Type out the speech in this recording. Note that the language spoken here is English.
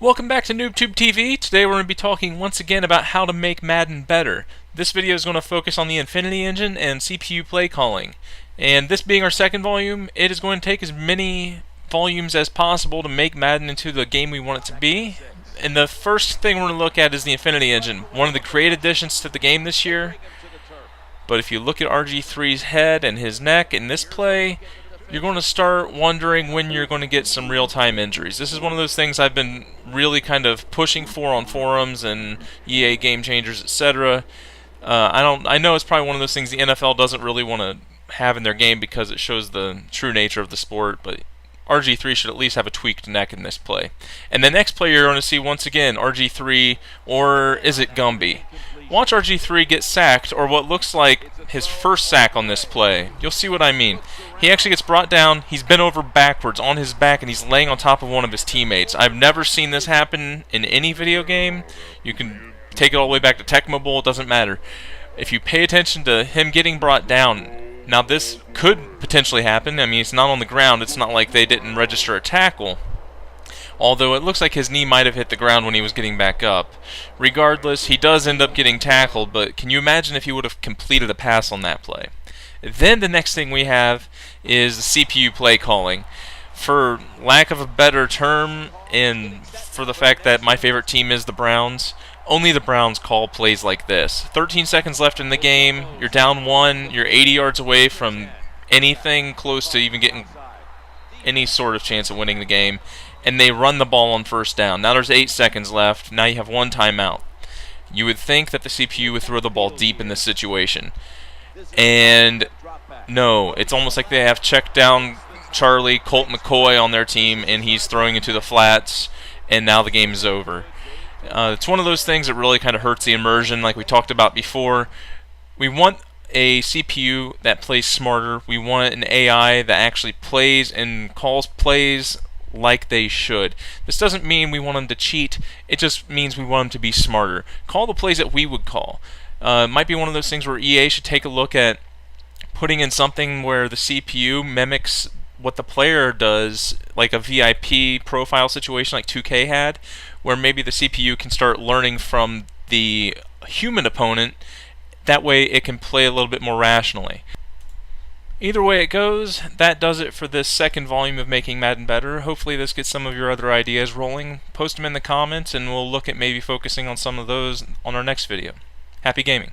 Welcome back to NoobTube TV. Today we're going to be talking once again about how to make Madden better. This video is going to focus on the Infinity Engine and CPU play calling. And this being our second volume, it is going to take as many volumes as possible to make Madden into the game we want it to be. And the first thing we're going to look at is the Infinity Engine, one of the great additions to the game this year. But if you look at RG3's head and his neck in this play, you're going to start wondering when you're going to get some real-time injuries. This is one of those things I've been really kind of pushing for on forums and EA Game Changers, etc. I know it's probably one of those things the NFL doesn't really want to have in their game because it shows the true nature of the sport, but RG3 should at least have a tweaked neck in this play. And the next play you're going to see once again, RG3, or is it Gumby? Watch RG3 get sacked, or what looks like his first sack on this play. You'll see what I mean. He actually gets brought down, he's bent over backwards on his back, and he's laying on top of one of his teammates. I've never seen this happen in any video game. You can take it all the way back to Tecmo Bowl, it doesn't matter. If you pay attention to him getting brought down, now this could potentially happen. I mean, it's not on the ground, it's not like they didn't register a tackle. Although it looks like his knee might have hit the ground when he was getting back up. Regardless, he does end up getting tackled, but can you imagine if he would have completed a pass on that play? Then the next thing we have is the CPU play calling. For lack of a better term, and for the fact that my favorite team is the Browns, only the Browns call plays like this. 13 seconds left in the game, you're down one, you're 80 yards away from anything close to even getting any sort of chance of winning the game, and they run the ball on first down. Now there's 8 seconds left, now you have one timeout. You would think that the CPU would throw the ball deep in this situation. And no, it's almost like they have checked down Charlie, Colt McCoy on their team, and he's throwing into the flats, and now the game is over. It's one of those things that really kind of hurts the immersion, like we talked about before. We want a CPU that plays smarter. We want an AI that actually plays and calls plays like they should. This doesn't mean we want them to cheat, it just means we want them to be smarter. Call the plays that we would call. It might be one of those things where EA should take a look at putting in something where the CPU mimics what the player does, like a VIP profile situation like 2K had, where maybe the CPU can start learning from the human opponent. That way it can play a little bit more rationally. Either way it goes, that does it for this second volume of Making Madden Better. Hopefully this gets some of your other ideas rolling. Post them in the comments and we'll look at maybe focusing on some of those on our next video. Happy gaming.